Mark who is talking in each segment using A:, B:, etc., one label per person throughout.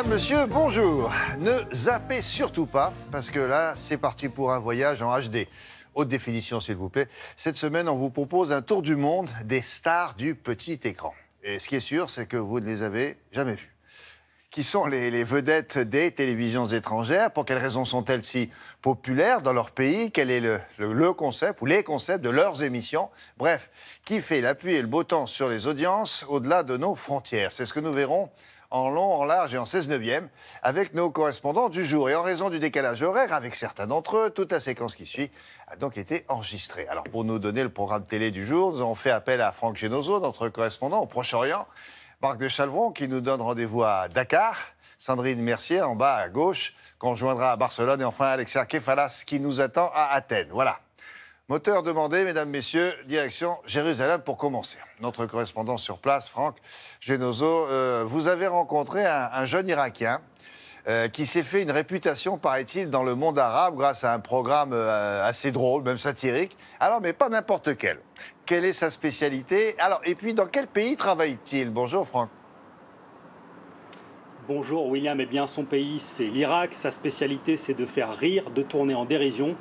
A: Madame, monsieur, bonjour. Ne zappez surtout pas, parce que là, c'est parti pour un voyage en HD. Haute définition, s'il vous plaît. Cette semaine, on vous propose un tour du monde des stars du petit écran. Et ce qui est sûr, c'est que vous ne les avez jamais vues. Qui sont les vedettes des télévisions étrangères? Pour quelles raisons sont-elles si populaires dans leur pays? Quel est le concept ou les concepts de leurs émissions? Bref, qui fait la pluie et le beau temps sur les audiences au-delà de nos frontières? C'est ce que nous verrons en long, en large et en 16/9 avec nos correspondants du jour. Et en raison du décalage horaire avec certains d'entre eux, toute la séquence qui suit a donc été enregistrée. Alors pour nous donner le programme télé du jour, nous avons fait appel à Franck Genozo, notre correspondant au Proche-Orient, Marc de Chalvron qui nous donne rendez-vous à Dakar, Sandrine Mercier en bas à gauche, qu'on joindra à Barcelone, et enfin Alexia Kefalas qui nous attend à Athènes. Voilà. Moteur demandé, mesdames, messieurs, direction Jérusalem pour commencer. Notre correspondant sur place, Franck Genozo, vous avez rencontré un jeune Irakien qui s'est fait une réputation, paraît-il, dans le monde arabe grâce à un programme assez drôle, même satirique. Alors, mais pas n'importe quel. Quelle est sa spécialité? Alors, et puis, dans quel pays travaille-t-il? Bonjour, Franck.
B: Bonjour William, eh bien son pays c'est l'Irak, sa spécialité c'est de faire rire, de tourner en dérision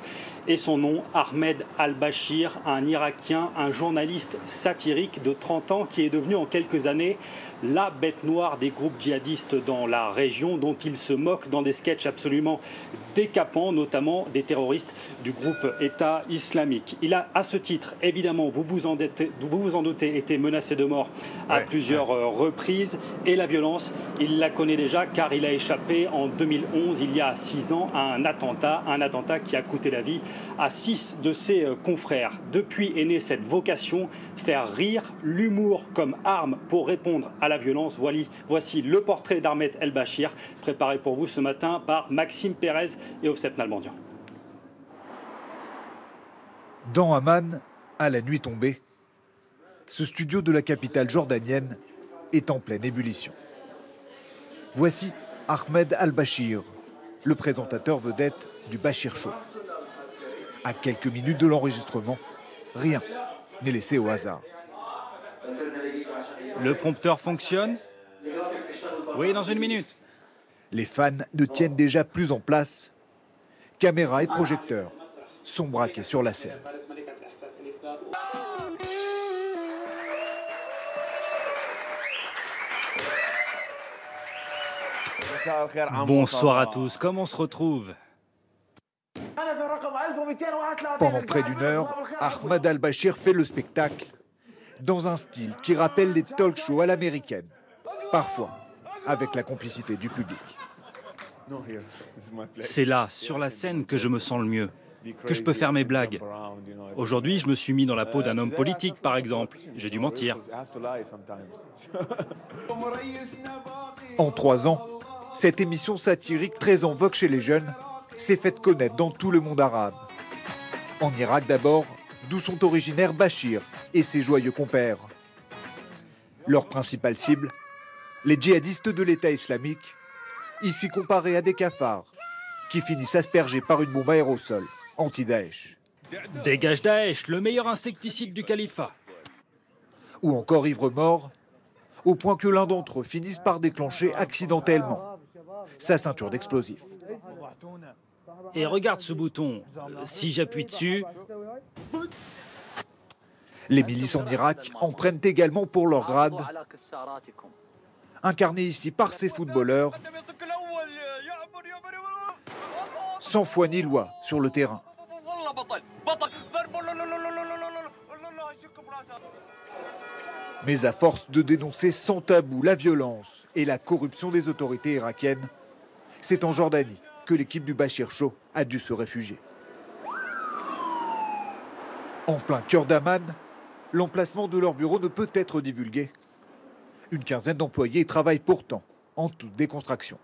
B: et son nom Ahmed Al-Bashir, un Irakien, un journaliste satirique de 30 ans qui est devenu en quelques années la bête noire des groupes djihadistes dans la région dont il se moque dans des sketchs absolument décapants, notamment des terroristes du groupe État islamique. Il a à ce titre, évidemment, vous vous en doutez, été menacé de mort à plusieurs reprises et la violence, il la connaît déjà car il a échappé en 2011, il y a 6 ans, à un attentat qui a coûté la vie à 6 de ses confrères. Depuis est née cette vocation, faire rire, l'humour comme arme pour répondre à la violence. Voici le portrait d'Ahmed El-Bashir, préparé pour vous ce matin par Maxime Pérez et Ovsep Nalbandian.
C: Dans Amman, à la nuit tombée, ce studio de la capitale jordanienne est en pleine ébullition. Voici Ahmed Al-Bashir, le présentateur vedette du Bashir Show. À quelques minutes de l'enregistrement, rien n'est laissé au hasard.
D: Le prompteur fonctionne? Oui, dans 1 minute.
C: Les fans ne tiennent déjà plus en place. Caméra et projecteurs sont braqués sur la scène.
D: Bonsoir à tous, comment on se retrouve?
C: Pendant près d'1 heure, Ahmed Al-Bashir fait le spectacle dans un style qui rappelle les talk shows à l'américaine, parfois avec la complicité du public.
D: C'est là, sur la scène, que je me sens le mieux, que je peux faire mes blagues. Aujourd'hui, je me suis mis dans la peau d'un homme politique, par exemple. J'ai dû mentir.
C: En 3 ans, cette émission satirique très en vogue chez les jeunes s'est faite connaître dans tout le monde arabe. En Irak d'abord, d'où sont originaires Bashir et ses joyeux compères. Leur principale cible, les djihadistes de l'État islamique, ici comparés à des cafards qui finissent aspergés par une bombe aérosol anti-Daesh.
D: Dégage Daesh, le meilleur insecticide du califat.
C: Ou encore ivre-mort, au point que l'un d'entre eux finisse par déclencher accidentellement sa ceinture d'explosifs.
D: Et regarde ce bouton, si j'appuie dessus...
C: Les milices en Irak en prennent également pour leur grade, incarnés ici par ces footballeurs, sans foi ni loi sur le terrain. Mais à force de dénoncer sans tabou la violence et la corruption des autorités irakiennes, c'est en Jordanie que l'équipe du Bashir Show a dû se réfugier. En plein cœur d'Amman, l'emplacement de leur bureau ne peut être divulgué. Une quinzaine d'employés travaillent pourtant en toute décontraction.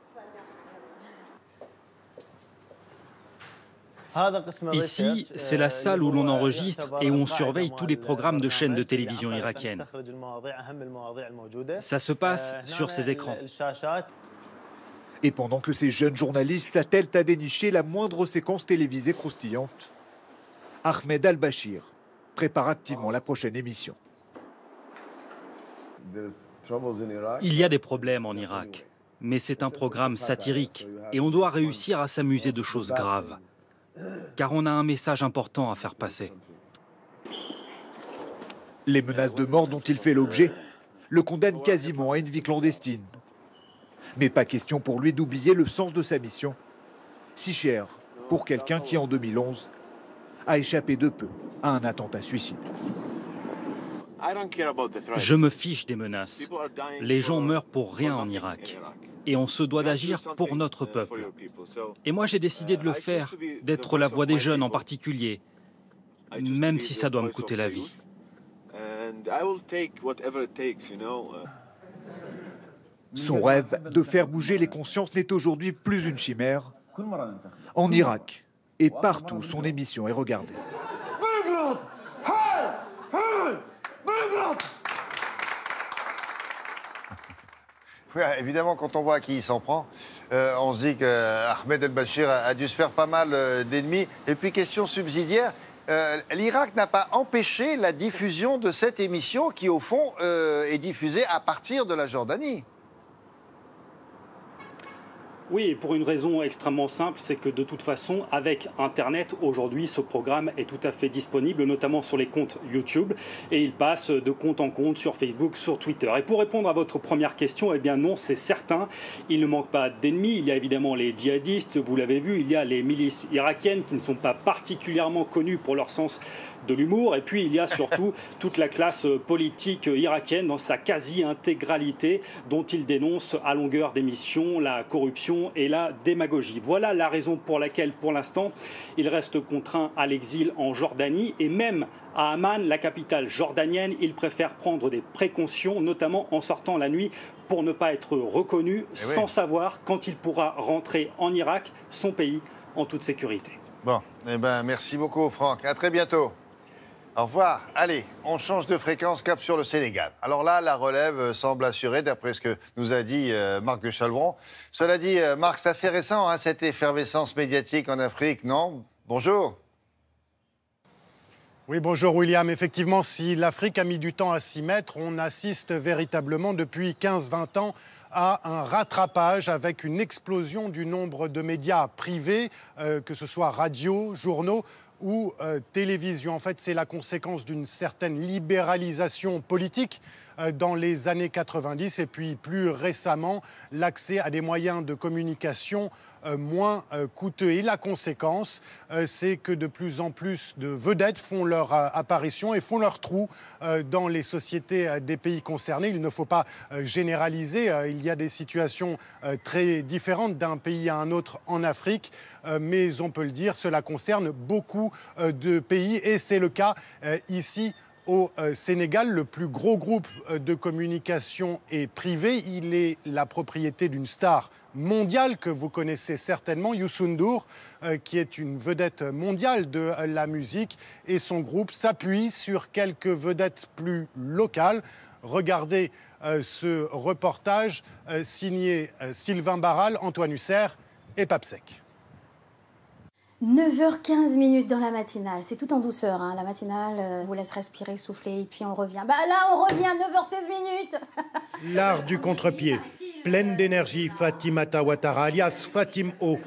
D: Ici, c'est la salle où l'on enregistre et où on surveille tous les programmes de chaînes de télévision irakiennes. Ça se passe sur ces écrans.
C: Et pendant que ces jeunes journalistes s'attellent à dénicher la moindre séquence télévisée croustillante, Ahmed Al-Bashir prépare activement la prochaine émission.
D: Il y a des problèmes en Irak. Mais c'est un programme satirique et on doit réussir à s'amuser de choses graves. Car on a un message important à faire passer.
C: Les menaces de mort dont il fait l'objet le condamnent quasiment à une vie clandestine. Mais pas question pour lui d'oublier le sens de sa mission, si cher pour quelqu'un qui, en 2011, a échappé de peu à un attentat suicide.
D: Je me fiche des menaces. Les gens meurent pour rien en Irak. Et on se doit d'agir pour notre peuple. Et moi, j'ai décidé de le faire, d'être la voix des jeunes en particulier, même si ça doit me coûter la vie.
C: Son rêve de faire bouger les consciences n'est aujourd'hui plus une chimère. En Irak et partout, son émission est regardée.
A: Oui, évidemment, quand on voit à qui il s'en prend, on se dit qu'Ahmed El-Bachir a dû se faire pas mal d'ennemis. Et puis, question subsidiaire, l'Irak n'a pas empêché la diffusion de cette émission qui, au fond, est diffusée à partir de la Jordanie.
B: Oui, et pour une raison extrêmement simple, c'est que de toute façon, avec Internet, aujourd'hui, ce programme est tout à fait disponible, notamment sur les comptes YouTube, et il passe de compte en compte sur Facebook, sur Twitter. Et pour répondre à votre première question, eh bien non, c'est certain, il ne manque pas d'ennemis. Il y a évidemment les djihadistes, vous l'avez vu, il y a les milices irakiennes qui ne sont pas particulièrement connues pour leur sens de l'humour, et puis il y a surtout toute la classe politique irakienne dans sa quasi-intégralité, dont il dénonce à longueur d'émissions la corruption et la démagogie. Voilà la raison pour laquelle, pour l'instant, il reste contraint à l'exil en Jordanie, et même à Amman, la capitale jordanienne, il préfère prendre des précautions, notamment en sortant la nuit pour ne pas être reconnu, sans savoir quand il pourra rentrer en Irak, son pays, en toute sécurité.
A: Bon, eh ben, merci beaucoup Franck, à très bientôt. Au revoir. Allez, on change de fréquence, cap sur le Sénégal. Alors là, la relève semble assurée, d'après ce que nous a dit Marc de Chalvron. Cela dit, Marc, c'est assez récent, hein, cette effervescence médiatique en Afrique, non? Bonjour.
E: Oui, bonjour William. Effectivement, si l'Afrique a mis du temps à s'y mettre, on assiste véritablement depuis 15-20 ans à un rattrapage avec une explosion du nombre de médias privés, que ce soit radio, journaux ou télévision. En fait, c'est la conséquence d'une certaine libéralisation politique dans les années 90 et puis plus récemment l'accès à des moyens de communication moins coûteux. Et la conséquence, c'est que de plus en plus de vedettes font leur apparition et font leur trou dans les sociétés des pays concernés. Il ne faut pas généraliser, il y a des situations très différentes d'un pays à un autre en Afrique, mais on peut le dire, cela concerne beaucoup de pays et c'est le cas ici au Sénégal. Le plus gros groupe de communication est privé. Il est la propriété d'une star mondiale que vous connaissez certainement, Youssou N'Dour, qui est une vedette mondiale de la musique. Et son groupe s'appuie sur quelques vedettes plus locales. Regardez ce reportage signé Sylvain Barral, Antoine Husser et Papsec.
F: 9h15 dans la matinale, c'est tout en douceur, hein. La matinale vous laisse respirer, souffler, et puis on revient. Bah là, on revient, 9h16.
E: L'art du contre-pied. Pleine d'énergie, Fatimata Ouattara, alias Fatim O,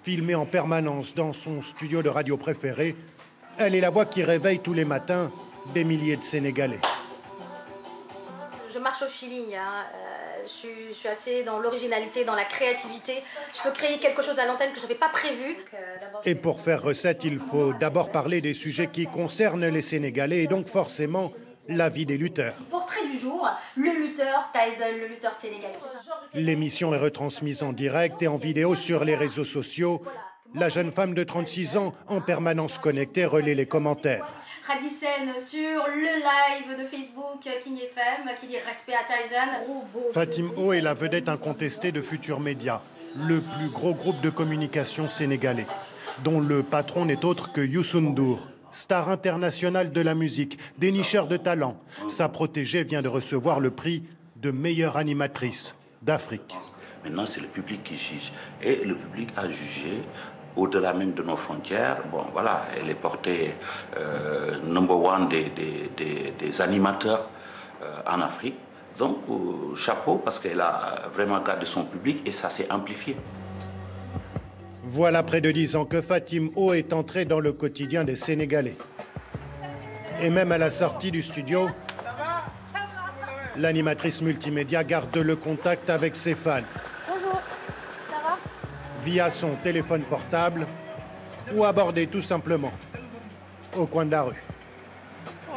E: filmée en permanence dans son studio de radio préféré. Elle est la voix qui réveille tous les matins des milliers de Sénégalais.
F: Je marche au feeling, hein. Je suis assez dans l'originalité, dans la créativité. Je peux créer quelque chose à l'antenne que je n'avais pas prévu.
E: Et pour faire recette, il faut d'abord parler des sujets qui concernent les Sénégalais et donc forcément la vie des lutteurs.
F: Portrait du jour, le lutteur Tyson, le lutteur sénégalais.
E: L'émission est retransmise en direct et en vidéo sur les réseaux sociaux. La jeune femme de 36 ans, en permanence connectée, relaie les commentaires.
F: Radicène sur le live de Facebook King FM qui dit respect à Tyson.
E: Fatim O est la vedette incontestée de Futurs Médias, le plus gros groupe de communication sénégalais, dont le patron n'est autre que Youssou N'Dour, star internationale de la musique, dénicheur de talent. Sa protégée vient de recevoir le prix de meilleure animatrice d'Afrique.
G: Maintenant, c'est le public qui juge. Et le public a jugé au-delà même de nos frontières. Bon, voilà, elle est portée number one des animateurs en Afrique. Donc, chapeau, parce qu'elle a vraiment gardé son public et ça s'est amplifié.
E: Voilà près de 10 ans que Fatim O est entrée dans le quotidien des Sénégalais. Et même à la sortie du studio, l'animatrice multimédia garde le contact avec ses fans.
F: Bonjour, ça va?
E: Via son téléphone portable ou abordé tout simplement au coin de la rue.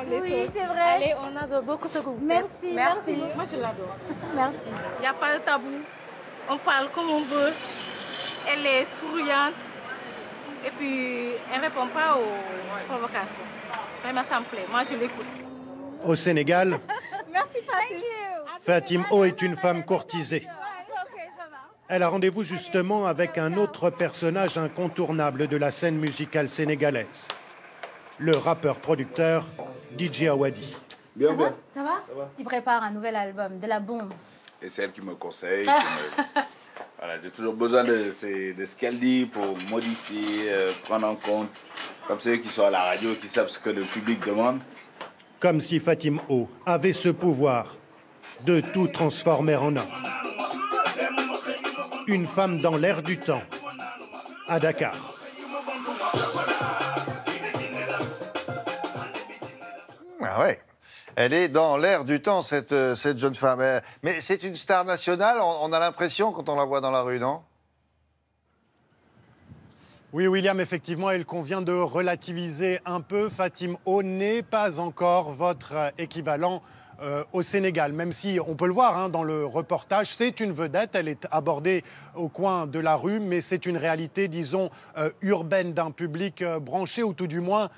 F: Oui, c'est vrai.
H: Allez, on adore beaucoup ce que vous faites.
F: Merci, merci.
H: Moi, je l'adore.
F: Merci.
H: Il n'y a pas de tabou. On parle comme on veut. Elle est souriante. Et puis, elle ne répond pas aux provocations. Vraiment, ça me plaît. Moi, je l'écoute.
E: Au Sénégal,
F: Merci, Fatim.
E: Fatim O est une femme courtisée. Elle a rendez-vous justement avec un autre personnage incontournable de la scène musicale sénégalaise, le rappeur-producteur DJ Awadi.
I: Bien, bien.
F: Ça va? Il prépare un nouvel album, de la bombe.
I: Et c'est elle qui me conseille. Voilà, j'ai toujours besoin de ce qu'elle dit pour modifier, prendre en compte. Comme ceux qui sont à la radio, qui savent ce que le public demande.
E: Comme si Fatim O avait ce pouvoir de tout transformer en or. Une femme dans l'air du temps, à Dakar.
A: Ah ouais. Elle est dans l'air du temps, cette jeune femme. Mais c'est une star nationale, on a l'impression quand on la voit dans la rue, non?
E: Oui, William, effectivement, il convient de relativiser un peu. Fatim O n'est pas encore votre équivalent au Sénégal, même si on peut le voir dans le reportage, c'est une vedette, elle est abordée au coin de la rue, mais c'est une réalité, disons, urbaine d'un public branché ou tout du moins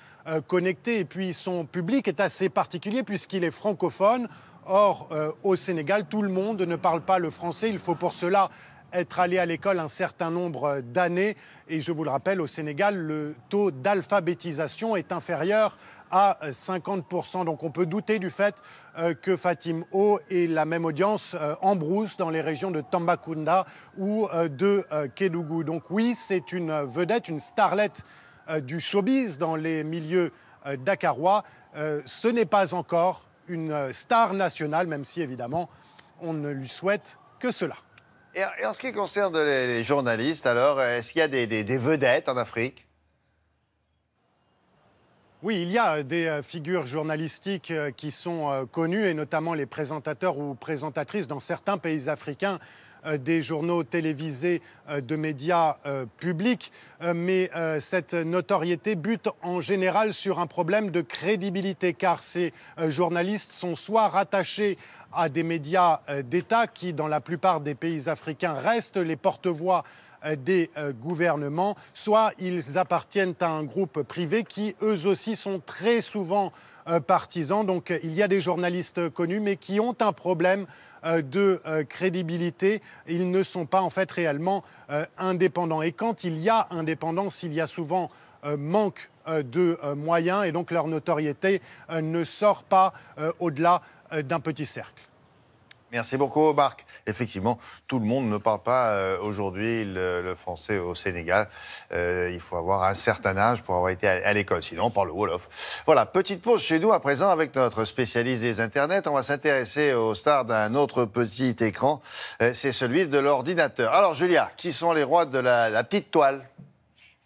E: connecté. Et puis son public est assez particulier puisqu'il est francophone. Or, au Sénégal, tout le monde ne parle pas le français, il faut pour cela être allé à l'école un certain nombre d'années. Et je vous le rappelle, au Sénégal, le taux d'alphabétisation est inférieur à 50%. Donc on peut douter du fait que Fatim O ait la même audience en brousse dans les régions de Tambacounda ou de Kédougou. Donc oui, c'est une vedette, une starlette du showbiz dans les milieux dakarois. Ce n'est pas encore une star nationale, même si évidemment on ne lui souhaite que cela.
A: Et en ce qui concerne les journalistes, alors, est-ce qu'il y a des vedettes en Afrique?
E: Oui, il y a des figures journalistiques qui sont connues, et notamment les présentateurs ou présentatrices dans certains pays africains des journaux télévisés de médias publics. Mais cette notoriété bute en général sur un problème de crédibilité, car ces journalistes sont soit rattachés à des médias d'État qui, dans la plupart des pays africains, restent les porte-voix des gouvernements, soit ils appartiennent à un groupe privé qui, eux aussi, sont très souvent partisans. Donc il y a des journalistes connus, mais qui ont un problème de crédibilité. Ils ne sont pas en fait réellement indépendants. Et quand il y a indépendance, il y a souvent manque de moyens, et donc leur notoriété ne sort pas au-delà d'un petit cercle.
A: Merci beaucoup, Marc. Effectivement, tout le monde ne parle pas aujourd'hui le français au Sénégal. Il faut avoir un certain âge pour avoir été à l'école, sinon on parle le Wolof. Voilà, petite pause chez nous à présent avec notre spécialiste des internets. On va s'intéresser aux stars d'un autre petit écran, c'est celui de l'ordinateur. Alors Julia, qui sont les rois de la petite toile?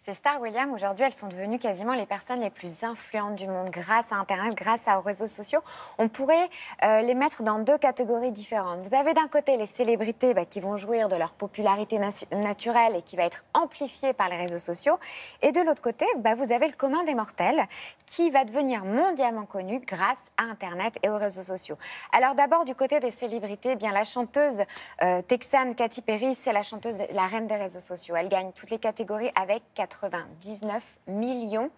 J: Ces stars, William, aujourd'hui, elles sont devenues quasiment les personnes les plus influentes du monde grâce à Internet, grâce aux réseaux sociaux. On pourrait les mettre dans deux catégories différentes. Vous avez d'un côté les célébrités qui vont jouir de leur popularité naturelle et qui va être amplifiée par les réseaux sociaux. Et de l'autre côté, vous avez le commun des mortels qui va devenir mondialement connu grâce à Internet et aux réseaux sociaux. Alors d'abord, du côté des célébrités, la chanteuse texane Katy Perry, c'est la reine des réseaux sociaux. Elle gagne toutes les catégories avec 99 millions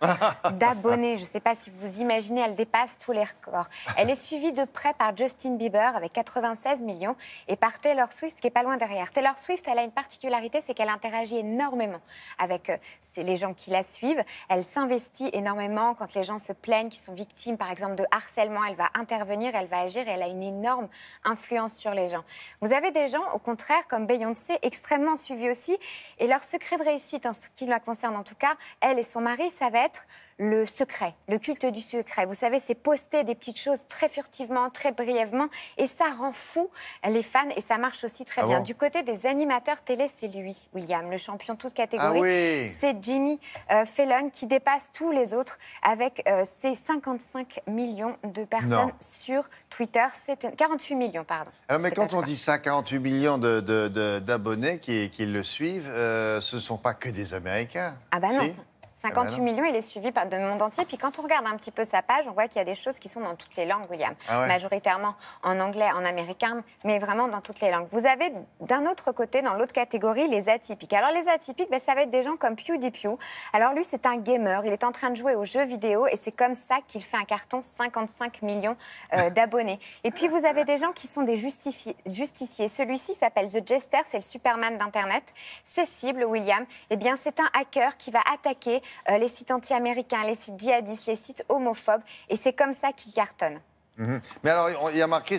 J: d'abonnés. Je ne sais pas si vous imaginez, elle dépasse tous les records. Elle est suivie de près par Justin Bieber avec 96 millions et par Taylor Swift qui est pas loin derrière. Taylor Swift, elle a une particularité, c'est qu'elle interagit énormément avec les gens qui la suivent. Elle s'investit énormément quand les gens se plaignent, qu'ils sont victimes par exemple de harcèlement. Elle va intervenir, elle va agir et elle a une énorme influence sur les gens. Vous avez des gens, au contraire, comme Beyoncé, extrêmement suivis aussi. Et leur secret de réussite, en ce qui la concerne en tout cas, elle et son mari, ça va être le secret, le culte du secret. Vous savez, c'est poster des petites choses très furtivement, très brièvement, et ça rend fou les fans, et ça marche aussi très bien.
A: Bon.
J: Du côté des animateurs télé, c'est lui, William, le champion toute catégorie.
A: Ah oui.
J: C'est Jimmy Fallon qui dépasse tous les autres avec ses 55 millions de personnes sur Twitter. C'est 48 millions, pardon.
A: Alors, mais quand on dit ça, 48 millions d'abonnés qui le suivent, ce ne sont pas que des Américains.
J: Ah bah non,
A: Si.
J: 58 millions, il est suivi de monde entier. Puis quand on regarde un petit peu sa page, on voit qu'il y a des choses qui sont dans toutes les langues, William.
A: Ah ouais.
J: Majoritairement en anglais, en américain, mais vraiment dans toutes les langues. Vous avez d'un autre côté, dans l'autre catégorie, les atypiques. Alors les atypiques, ça va être des gens comme PewDiePie. Alors lui, c'est un gamer. Il est en train de jouer aux jeux vidéo et c'est comme ça qu'il fait un carton, 55 millions d'abonnés. Et puis vous avez des gens qui sont des justiciers. Celui-ci s'appelle The Jester, c'est le Superman d'Internet. Ses cibles, William, eh bien c'est un hacker qui va attaquer les sites anti-américains, les sites djihadistes, les sites homophobes. Et c'est comme ça qu'il cartonne.
A: Mais alors, il y a marqué,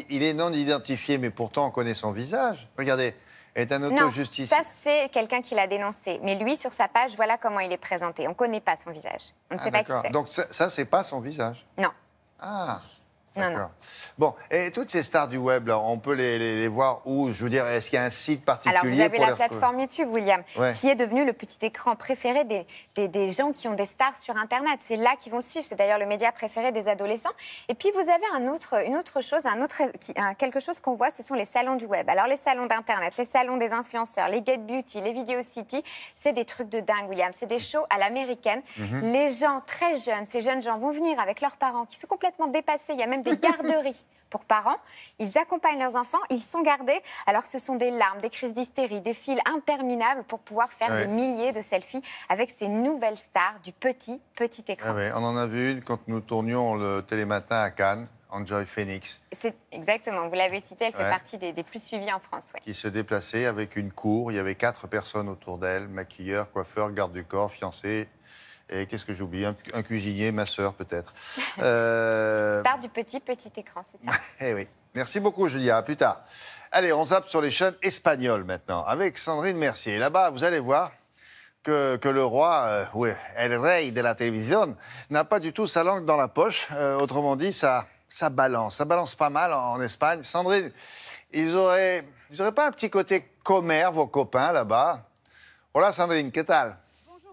A: il est non identifié, mais pourtant on connaît son visage. Regardez, est un auto-justicier.
J: Ça c'est quelqu'un qui l'a dénoncé. Mais lui, sur sa page, voilà comment il est présenté. On ne connaît pas son visage. On ne sait pas qui c'est.
A: Donc ça c'est pas son visage.
J: Non.
A: Ah.
J: Non,
A: D'accord. Bon, et toutes ces stars du web, là, on peut les voir où? Je veux dire, est-ce qu'il y a un site particulier?
J: Alors, vous avez
A: pour
J: la plateforme YouTube, William, qui est devenue le petit écran préféré des gens qui ont des stars sur Internet. C'est là qu'ils vont le suivre. C'est d'ailleurs le média préféré des adolescents. Et puis, vous avez une autre chose, quelque chose qu'on voit, ce sont les salons du web. Alors, les salons d'Internet, les salons des influenceurs, les Get Beauty, les Video City, c'est des trucs de dingue, William. C'est des shows à l'américaine. Les gens très jeunes, ces jeunes gens vont venir avec leurs parents qui sont complètement dépassés. Il y a même des garderies pour parents. Ils accompagnent leurs enfants, ils sont gardés. Alors, ce sont des larmes, des crises d'hystérie, des files interminables pour pouvoir faire des milliers de selfies avec ces nouvelles stars du petit écran.
A: Ah ouais, on en a vu une quand nous tournions le Télématin à Cannes, Enjoy Phoenix.
J: C'est exactement, vous l'avez cité, elle fait partie des plus suivies en France.
A: Qui se déplaçait avec une cour. Il y avait 4 personnes autour d'elle, maquilleur, coiffeur, garde du corps, fiancé. Et qu'est-ce que j'ai oublié? Un cuisinier, ma sœur peut-être.
J: Star du petit écran, c'est ça.
A: Eh oui. Merci beaucoup, Julia. À plus tard. Allez, on zappe sur les chaînes espagnoles maintenant, avec Sandrine Mercier. Là-bas, vous allez voir que le roi, el rey de la télévision, n'a pas du tout sa langue dans la poche. Autrement dit, ça balance. Ça balance pas mal en Espagne. Sandrine, ils auraient pas un petit côté commère, vos copains, là-bas? Voilà, Sandrine, qu'est-ce que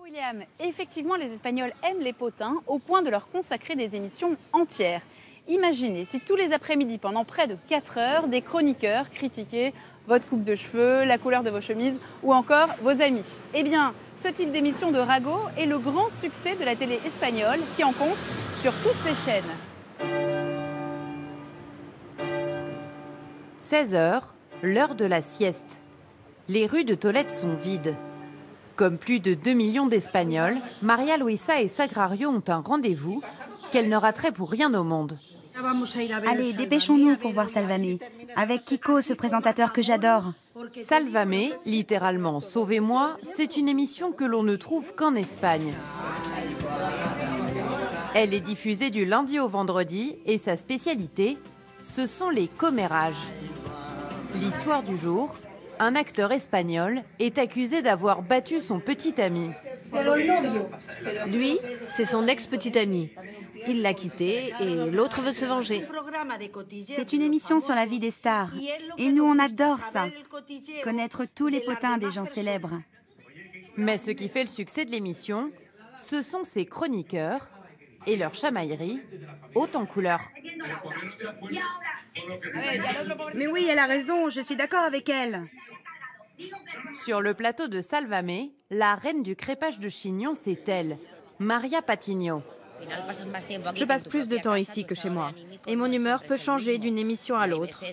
K: William, effectivement, les Espagnols aiment les potins au point de leur consacrer des émissions entières. Imaginez si tous les après-midi, pendant près de 4 heures, des chroniqueurs critiquaient votre coupe de cheveux, la couleur de vos chemises ou encore vos amis. Eh bien, ce type d'émission de ragot est le grand succès de la télé espagnole qui en compte sur toutes ses chaînes.
L: 16 h, l'heure de la sieste. Les rues de Tolède sont vides. Comme plus de 2 millions d'Espagnols, Maria Luisa et Sagrario ont un rendez-vous qu'elle ne raterait pour rien au monde.
M: Allez, dépêchons-nous pour voir Salvame. Avec Kiko, ce présentateur que j'adore.
L: Salvame, littéralement Sauvez-moi, c'est une émission que l'on ne trouve qu'en Espagne. Elle est diffusée du lundi au vendredi et sa spécialité, ce sont les commérages. L'histoire du jour, un acteur espagnol est accusé d'avoir battu son petit ami.
N: Lui, c'est son ex-petit ami. Il l'a quitté et l'autre veut se venger.
M: C'est une émission sur la vie des stars. Et nous, on adore ça. Connaître tous les potins des gens célèbres.
L: Mais ce qui fait le succès de l'émission, ce sont ses chroniqueurs et leur chamaillerie, haute en couleur.
M: Mais oui, elle a raison, je suis d'accord avec elle.
L: Sur le plateau de Salvame, la reine du crépage de chignon, c'est elle, Maria Patiño.
N: Je passe plus de temps ici que chez moi. Et mon humeur peut changer d'une émission à l'autre.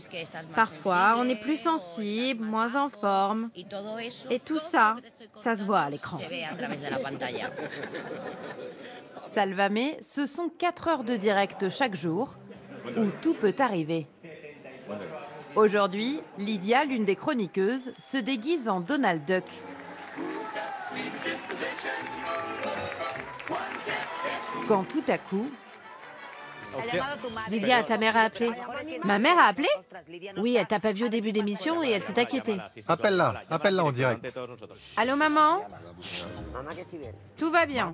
N: Parfois, on est plus sensible, moins en forme. Et tout ça, ça se voit à l'écran.
L: Salvame, ce sont 4 heures de direct chaque jour, où tout peut arriver. Aujourd'hui, Lydia, l'une des chroniqueuses, se déguise en Donald Duck. Quand tout à coup,
N: Lydia, ta mère a appelé. Ma mère a appelé? Oui, elle t'a pas vu au début d'émission et elle s'est inquiétée.
O: Appelle-la en direct.
N: Allô, maman? Tout va bien.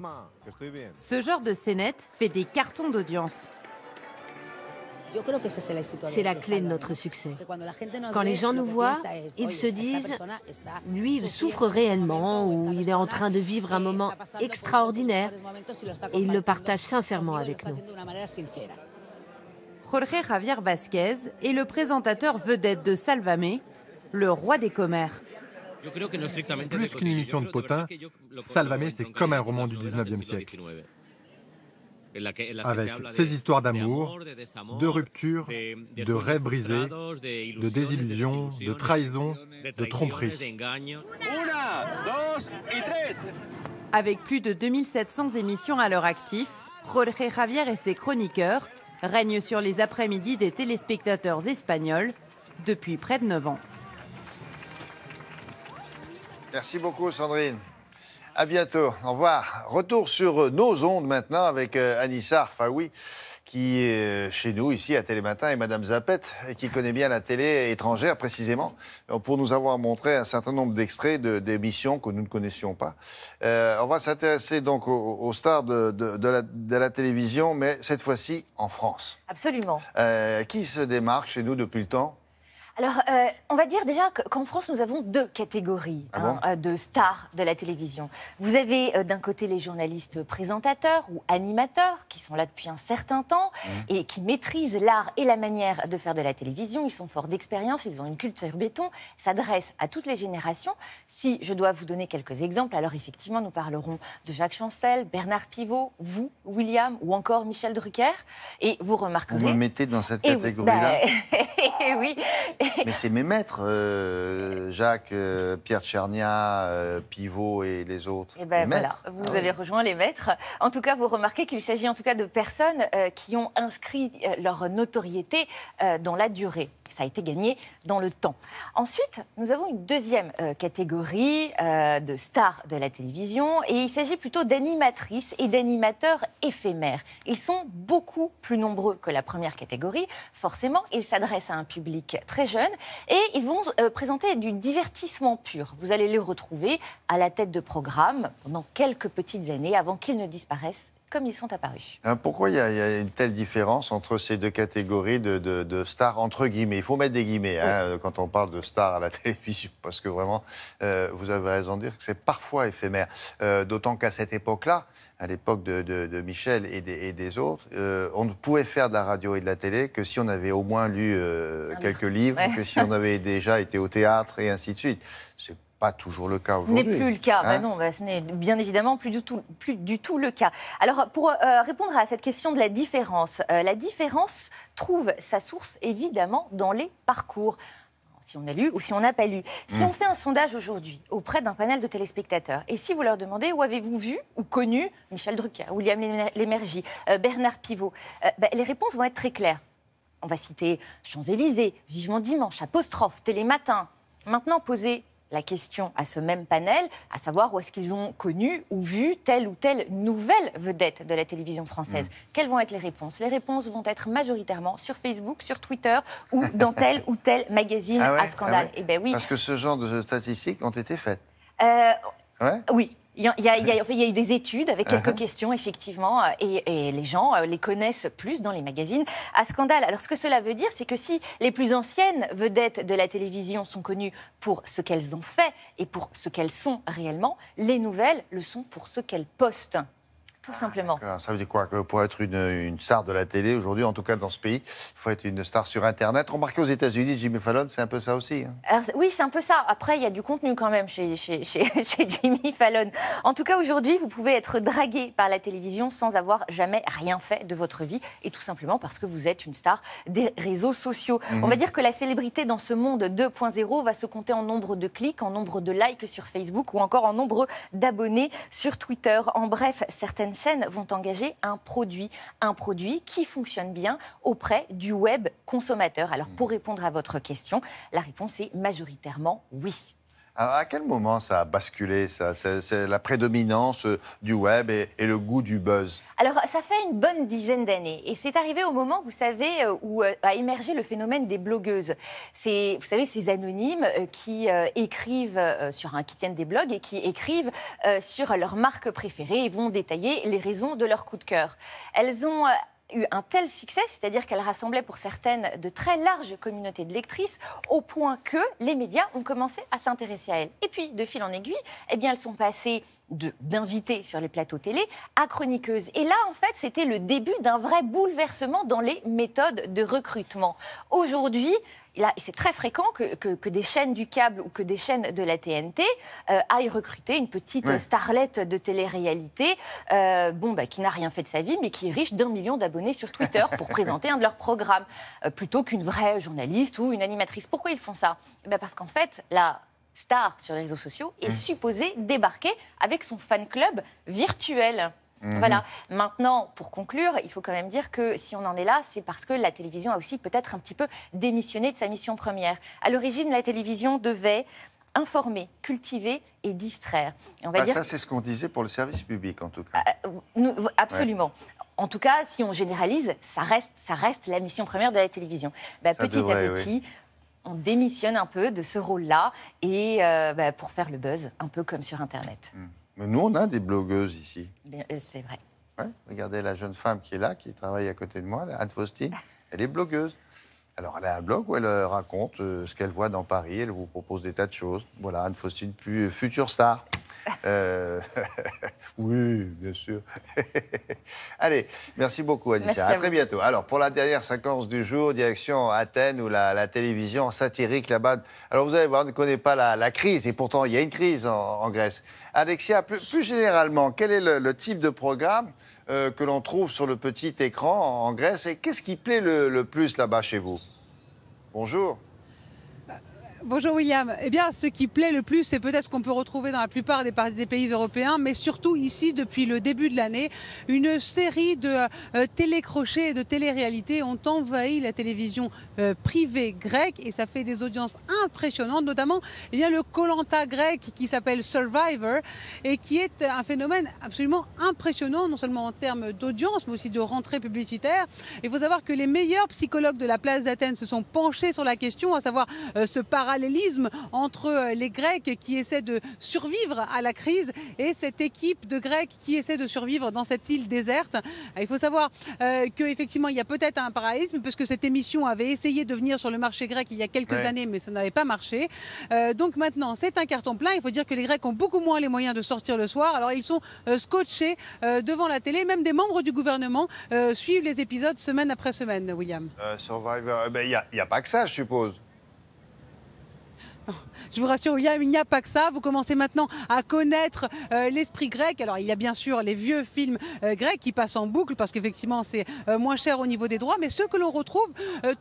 L: Ce genre de scénette fait des cartons d'audience.
N: C'est la clé de notre succès. Quand les gens nous voient, ils se disent « Lui, il souffre réellement ou il est en train de vivre un moment extraordinaire » et ils le partagent sincèrement avec nous.
L: Jorge Javier Vázquez est le présentateur vedette de Sálvame, le roi des commères.
O: Plus qu'une émission de potins, Sálvame, c'est comme un roman du 19e siècle. Avec ses histoires d'amour, de rupture, de rêves brisés, de désillusions, de trahisons, de tromperies.
L: Avec plus de 2700 émissions à leur actif, Jorge Javier et ses chroniqueurs règnent sur les après-midi des téléspectateurs espagnols depuis près de 9 ans.
A: Merci beaucoup, Sandrine. À bientôt. Au revoir. Retour sur nos ondes maintenant avec Anissa Arfaoui, qui est chez nous ici à Télématin, et Madame Zapette, qui connaît bien la télé étrangère précisément, pour nous avoir montré un certain nombre d'extraits d'émissions que nous ne connaissions pas. On va s'intéresser donc aux stars de la télévision, mais cette fois-ci en France.
P: Absolument.
A: Qui se démarque chez nous depuis le temps ?
P: Alors, on va dire déjà qu'en France, nous avons deux catégories de stars de la télévision. Vous avez d'un côté les journalistes présentateurs ou animateurs qui sont là depuis un certain temps et qui maîtrisent l'art et la manière de faire de la télévision. Ils sont forts d'expérience, ils ont une culture béton, s'adressent à toutes les générations. Si je dois vous donner quelques exemples, alors effectivement, nous parlerons de Jacques Chancel, Bernard Pivot, vous, William ou encore Michel Drucker. Et vous remarquerez...
A: Vous me mettez dans cette catégorie-là.
P: Oui.
A: Mais c'est mes maîtres, Jacques, Pierre Tchernia, Pivot et les autres.
P: Et ben voilà, vous avez rejoint les maîtres. En tout cas, vous remarquez qu'il s'agit en tout cas de personnes qui ont inscrit leur notoriété dans la durée. Ça a été gagné dans le temps. Ensuite, nous avons une deuxième catégorie de stars de la télévision et il s'agit plutôt d'animatrices et d'animateurs éphémères. Ils sont beaucoup plus nombreux que la première catégorie. Forcément, ils s'adressent à un public très jeune et ils vont présenter du divertissement pur. Vous allez les retrouver à la tête de programmes pendant quelques petites années avant qu'ils ne disparaissent comme ils sont apparus.
A: Alors pourquoi il y a une telle différence entre ces deux catégories de stars, entre guillemets? Il faut mettre des guillemets quand on parle de stars à la télévision, parce que vraiment, vous avez raison de dire que c'est parfois éphémère. D'autant qu'à cette époque-là, à l'époque de Michel et des autres, on ne pouvait faire de la radio et de la télé que si on avait au moins lu quelques livres, que si on avait déjà été au théâtre et ainsi de suite. C'est pas toujours le cas aujourd'hui.
P: Ce n'est plus le cas, non, ce n'est bien évidemment plus du tout le cas. Alors, pour répondre à cette question de la différence trouve sa source évidemment dans les parcours. Si on a lu ou si on n'a pas lu. Si on fait un sondage aujourd'hui auprès d'un panel de téléspectateurs, et si vous leur demandez où avez-vous vu ou connu Michel Drucker, William Lémergie, Bernard Pivot, les réponses vont être très claires. On va citer Champs-Élysées, Vivement Dimanche, Apostrophe, Télématin. Maintenant, posez la question à ce même panel, à savoir où est-ce qu'ils ont connu ou vu telle ou telle nouvelle vedette de la télévision française. Quelles vont être les réponses? Les réponses vont être majoritairement sur Facebook, sur Twitter ou dans tel ou tel magazine à scandale. Eh ben oui.
A: Parce que ce genre de statistiques ont été faites.
P: Oui. Il y a eu des études avec quelques questions, effectivement, et les gens les connaissent plus dans les magazines à scandale. Alors, ce que cela veut dire, c'est que si les plus anciennes vedettes de la télévision sont connues pour ce qu'elles ont fait et pour ce qu'elles sont réellement, les nouvelles le sont pour ce qu'elles postent. Tout simplement.
A: Ça veut dire quoi? Que pour être une star de la télé aujourd'hui, en tout cas dans ce pays, il faut être une star sur Internet. Remarquez aux États-Unis, Jimmy Fallon, c'est un peu ça aussi.
P: Alors, oui, c'est un peu ça. Après, il y a du contenu quand même chez Jimmy Fallon. En tout cas, aujourd'hui, vous pouvez être dragué par la télévision sans avoir jamais rien fait de votre vie, et tout simplement parce que vous êtes une star des réseaux sociaux. On va dire que la célébrité dans ce monde 2.0 va se compter en nombre de clics, en nombre de likes sur Facebook ou encore en nombre d'abonnés sur Twitter. En bref, certaines chaînes vont engager un produit qui fonctionne bien auprès du web consommateur. Alors, pour répondre à votre question, la réponse est majoritairement oui.
A: Alors, à quel moment ça a basculé, ça? C'est la prédominance du web et le goût du buzz?
P: Alors, ça fait une bonne dizaine d'années. Et c'est arrivé au moment, vous savez, où a émergé le phénomène des blogueuses. C'est, vous savez, ces anonymes qui écrivent qui tiennent des blogs et qui écrivent sur leur marque préférée et vont détailler les raisons de leur coup de cœur. Elles ont eu un tel succès, c'est-à-dire qu'elle rassemblait pour certaines de très larges communautés de lectrices, au point que les médias ont commencé à s'intéresser à elles. Et puis, de fil en aiguille, eh bien, elles sont passées d'invitées sur les plateaux télé à chroniqueuses. Et là, en fait, c'était le début d'un vrai bouleversement dans les méthodes de recrutement. Aujourd'hui, c'est très fréquent que des chaînes du câble ou que des chaînes de la TNT aillent recruter une petite starlette de télé-réalité qui n'a rien fait de sa vie, mais qui est riche d'1 million d'abonnés sur Twitter pour présenter un de leurs programmes, plutôt qu'une vraie journaliste ou une animatrice. Pourquoi ils font ça? Parce qu'en fait, la star sur les réseaux sociaux est supposée débarquer avec son fan club virtuel. Voilà. Maintenant, pour conclure, il faut quand même dire que si on en est là, c'est parce que la télévision a aussi peut-être un petit peu démissionné de sa mission première. À l'origine, la télévision devait informer, cultiver et distraire. Et on va dire...
A: Ça, c'est ce qu'on disait pour le service public, en tout cas.
P: Absolument. Ouais. En tout cas, si on généralise, ça reste la mission première de la télévision. Petit à petit... On démissionne un peu de ce rôle-là et pour faire le buzz, un peu comme sur Internet.
A: Mais nous, on a des blogueuses ici.
P: C'est vrai.
A: Ouais, regardez la jeune femme qui est là, qui travaille à côté de moi, Anne Faustine. Elle est blogueuse. Alors, elle a un blog où elle raconte ce qu'elle voit dans Paris. Elle vous propose des tas de choses. Voilà, Anne Faustine, plus future star. Oui, bien sûr. Allez, merci beaucoup, Anissa. À très bientôt. Alors, pour la dernière séquence du jour, direction Athènes, où la télévision satirique là-bas. Alors, vous allez voir, on ne connaît pas la crise, et pourtant, il y a une crise en Grèce. Alexia, plus généralement, quel est le type de programme que l'on trouve sur le petit écran en Grèce, et qu'est-ce qui plaît le plus là-bas chez vous? Bonjour.
Q: Bonjour William. Eh bien, ce qui plaît le plus, c'est peut-être ce qu'on peut retrouver dans la plupart des pays européens, mais surtout ici, depuis le début de l'année, une série de télécrochets et de télé-réalités ont envahi la télévision privée grecque et ça fait des audiences impressionnantes, notamment il y a le Koh-Lanta grec qui s'appelle Survivor et qui est un phénomène absolument impressionnant, non seulement en termes d'audience, mais aussi de rentrée publicitaire. Il faut savoir que les meilleurs psychologues de la place d'Athènes se sont penchés sur la question, à savoir ce parallélisme entre les Grecs qui essaient de survivre à la crise et cette équipe de Grecs qui essaie de survivre dans cette île déserte. Il faut savoir qu'effectivement, il y a peut-être un parallélisme puisque cette émission avait essayé de venir sur le marché grec il y a quelques années, mais ça n'avait pas marché. Donc maintenant, c'est un carton plein. Il faut dire que les Grecs ont beaucoup moins les moyens de sortir le soir. Alors, ils sont scotchés devant la télé. Même des membres du gouvernement suivent les épisodes semaine après semaine, William.
A: Survivor, il n'y a pas que ça, je suppose.
Q: Non, je vous rassure, William, il n'y a pas que ça. Vous commencez maintenant à connaître l'esprit grec. Alors, il y a bien sûr les vieux films grecs qui passent en boucle parce qu'effectivement, c'est moins cher au niveau des droits. Mais ce que l'on retrouve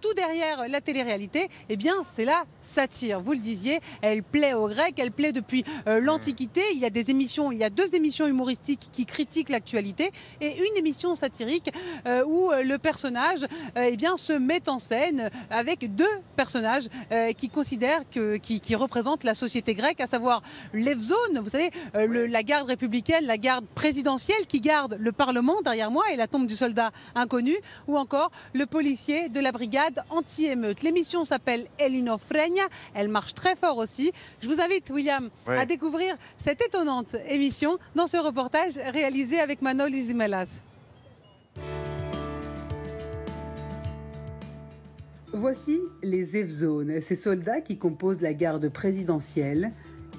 Q: tout derrière la télé-réalité, eh bien, c'est la satire. Vous le disiez, elle plaît aux Grecs, elle plaît depuis l'Antiquité. Il y a deux émissions humoristiques qui critiquent l'actualité et une émission satirique où le personnage se met en scène avec deux personnages qui considèrent qui représente la société grecque, à savoir l'Evzone, vous savez, la garde républicaine, la garde présidentielle qui garde le Parlement derrière moi et la tombe du soldat inconnu, ou encore le policier de la brigade anti-émeute. L'émission s'appelle Ellinofrenia, elle marche très fort aussi. Je vous invite, William, à découvrir cette étonnante émission dans ce reportage réalisé avec Manolis Zimelas.
R: Voici les Evzones, ces soldats qui composent la garde présidentielle.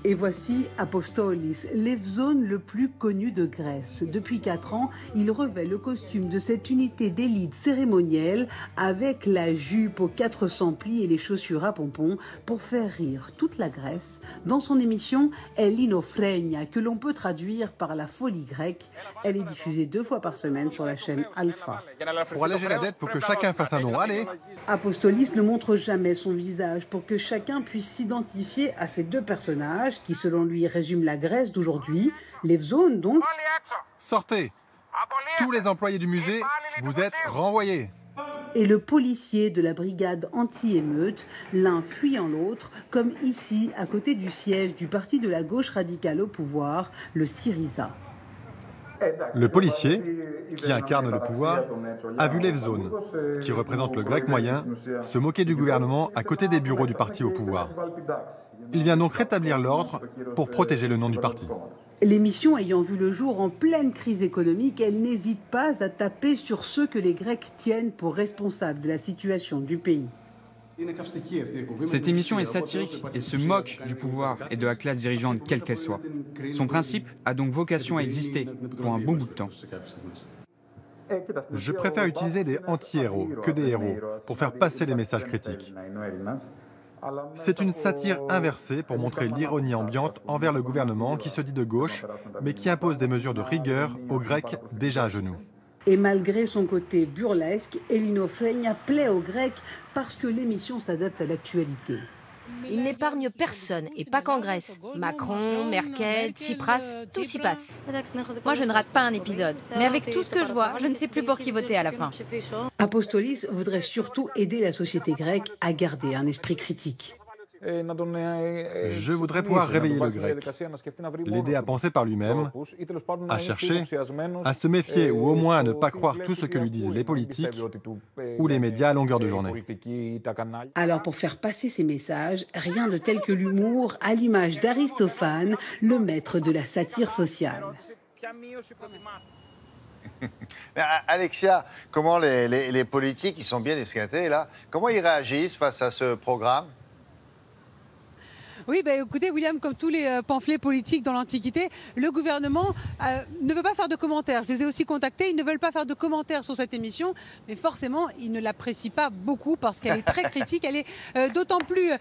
R: Et voici Apostolis, l'Evzone le plus connu de Grèce. Depuis 4 ans, il revêt le costume de cette unité d'élite cérémonielle avec la jupe aux 400 plis et les chaussures à pompons pour faire rire toute la Grèce dans son émission Ellinofrenia, que l'on peut traduire par la folie grecque. Elle est diffusée 2 fois par semaine sur la chaîne Alpha.
O: Pour alléger la dette, pour que chacun fasse un don. Allez!
R: Apostolis ne montre jamais son visage pour que chacun puisse s'identifier à ces deux personnages qui, selon lui, résument la Grèce d'aujourd'hui, l'Evzone donc.
O: Sortez! Tous les employés du musée, vous êtes renvoyés.
R: et le policier de la brigade anti-émeute, l'un fuyant l'autre, comme ici, à côté du siège du parti de la gauche radicale au pouvoir, le Syriza.
O: Le policier, qui incarne le pouvoir, a vu Levzone, qui représente le grec moyen, se moquer du gouvernement à côté des bureaux du parti au pouvoir. Il vient donc rétablir l'ordre pour protéger le nom du parti.
R: L'émission ayant vu le jour en pleine crise économique, elle n'hésite pas à taper sur ceux que les Grecs tiennent pour responsables de la situation du pays.
S: Cette émission est satirique et se moque du pouvoir et de la classe dirigeante, quelle qu'elle soit. Son principe a donc vocation à exister pour un bon bout de temps.
O: Je préfère utiliser des anti-héros que des héros pour faire passer les messages critiques. C'est une satire inversée pour montrer l'ironie ambiante envers le gouvernement qui se dit de gauche, mais qui impose des mesures de rigueur aux Grecs déjà à genoux.
R: Et malgré son côté burlesque, Elino Freña plaît aux Grecs parce que l'émission s'adapte à l'actualité.
N: Il n'épargne personne, et pas qu'en Grèce. Macron, Merkel, Tsipras, tout s'y passe. Moi, je ne rate pas un épisode. Mais avec tout ce que je vois, je ne sais plus pour qui voter à la fin.
R: Apostolis voudrait surtout aider la société grecque à garder un esprit critique.
O: Je voudrais pouvoir réveiller le grec, l'aider à penser par lui-même, à chercher, à se méfier ou au moins à ne pas croire tout ce que lui disent les politiques ou les médias à longueur de journée.
R: Alors pour faire passer ces messages, rien de tel que l'humour, à l'image d'Aristophane, le maître de la satire sociale.
A: Alexia, comment les politiques, ils sont bien esquintés là, comment ils réagissent face à ce programme ?
Q: Oui, écoutez, William, comme tous les pamphlets politiques dans l'Antiquité, le gouvernement ne veut pas faire de commentaires. Je les ai aussi contactés, ils ne veulent pas faire de commentaires sur cette émission, mais forcément, ils ne l'apprécient pas beaucoup parce qu'elle est très critique. Elle est d'autant plus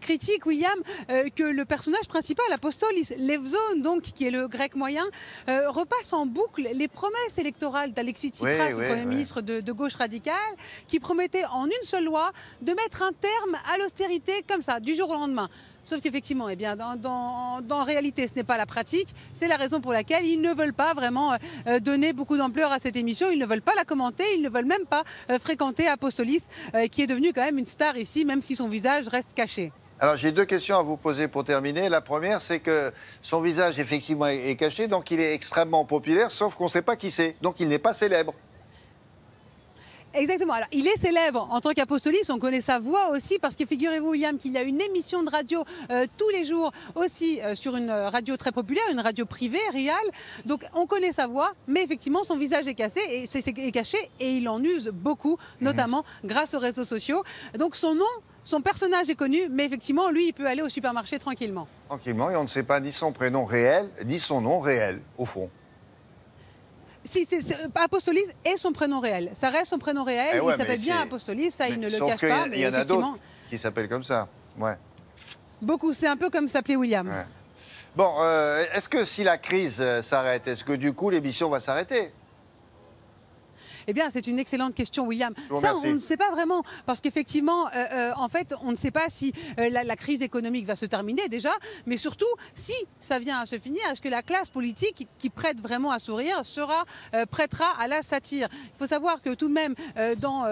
Q: critique, William, que le personnage principal, Apostolis, Levzone, donc, qui est le grec moyen, repasse en boucle les promesses électorales d'Alexis Tsipras, le Premier ministre de gauche radicale, qui promettait en une seule loi de mettre un terme à l'austérité comme ça, du jour au lendemain. Sauf qu'effectivement, dans réalité, ce n'est pas la pratique. C'est la raison pour laquelle ils ne veulent pas vraiment donner beaucoup d'ampleur à cette émission. Ils ne veulent pas la commenter. Ils ne veulent même pas fréquenter Apostolis, qui est devenu quand même une star ici, même si son visage reste caché.
A: Alors, j'ai deux questions à vous poser pour terminer. La première, c'est que son visage, effectivement, est caché, donc il est extrêmement populaire, sauf qu'on ne sait pas qui c'est. Donc, il n'est pas célèbre.
Q: Exactement. Alors, il est célèbre en tant qu'Apostolis. On connaît sa voix aussi parce que figurez-vous, William, qu'il y a une émission de radio tous les jours aussi sur une radio très populaire, une radio privée, Rial. Donc, on connaît sa voix, mais effectivement, son visage est cassé et est caché et il en use beaucoup, notamment grâce aux réseaux sociaux. Donc, son nom, son personnage est connu, mais effectivement, lui, il peut aller au supermarché tranquillement.
A: Tranquillement, et on ne sait pas ni son prénom réel, ni son nom réel, au fond.
Q: Si, Apostolis est son prénom réel. Ça reste son prénom réel. Il s'appelle bien Apostolis, ça, il ne le cache pas.
A: Il y en a d'autres qui s'appellent comme ça. Ouais.
Q: Beaucoup, c'est un peu comme s'appelait William.
A: Ouais. Bon, est-ce que si la crise s'arrête, est-ce que du coup l'émission va s'arrêter ?
Q: Eh bien, c'est une excellente question, William. Ça, on ne sait pas vraiment, parce qu'effectivement, en fait, on ne sait pas si la crise économique va se terminer déjà, mais surtout, si ça vient à se finir, est-ce que la classe politique qui prête vraiment à sourire prêtera à la satire ? Il faut savoir que tout de même,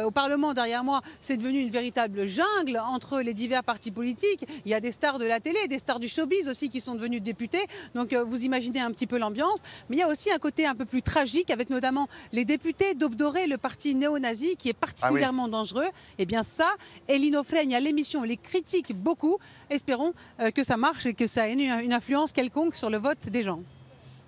Q: au Parlement derrière moi, c'est devenu une véritable jungle entre les divers partis politiques. Il y a des stars de la télé, des stars du showbiz aussi qui sont devenus députés. Donc, vous imaginez un petit peu l'ambiance. Mais il y a aussi un côté un peu plus tragique avec notamment les députés d'Obdoré, le parti néo-nazi qui est particulièrement dangereux. Eh bien ça, Elino Freña, l'émission les critique beaucoup. Espérons que ça marche et que ça ait une influence quelconque sur le vote des gens.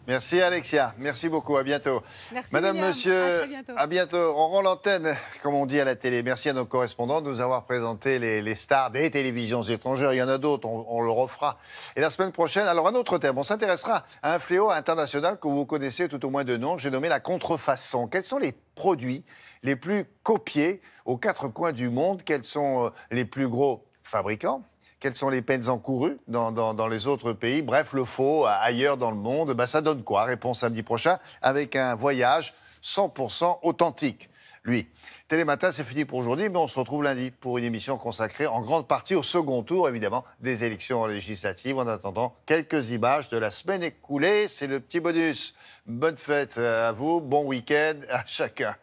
A: Merci Alexia, merci beaucoup, à bientôt.
Q: Merci
A: Madame,
Q: William.
A: monsieur,
Q: à
A: bientôt. On rend l'antenne, comme on dit à la télé. Merci à nos correspondants de nous avoir présenté les stars des télévisions étrangères. Il y en a d'autres, on le refera. Et la semaine prochaine, alors un autre thème, on s'intéressera à un fléau international que vous connaissez tout au moins de nom. J'ai nommé la contrefaçon. Quels sont les produits les plus copiés aux quatre coins du monde? Quels sont les plus gros fabricants? Quelles sont les peines encourues dans les autres pays? Bref, le faux ailleurs dans le monde, ça donne quoi? Réponse samedi prochain avec un voyage 100% authentique. Lui. Télématin, c'est fini pour aujourd'hui, mais on se retrouve lundi pour une émission consacrée en grande partie au second tour, évidemment, des élections législatives. En attendant, quelques images de la semaine écoulée. C'est le petit bonus. Bonne fête à vous, bon week-end à chacun.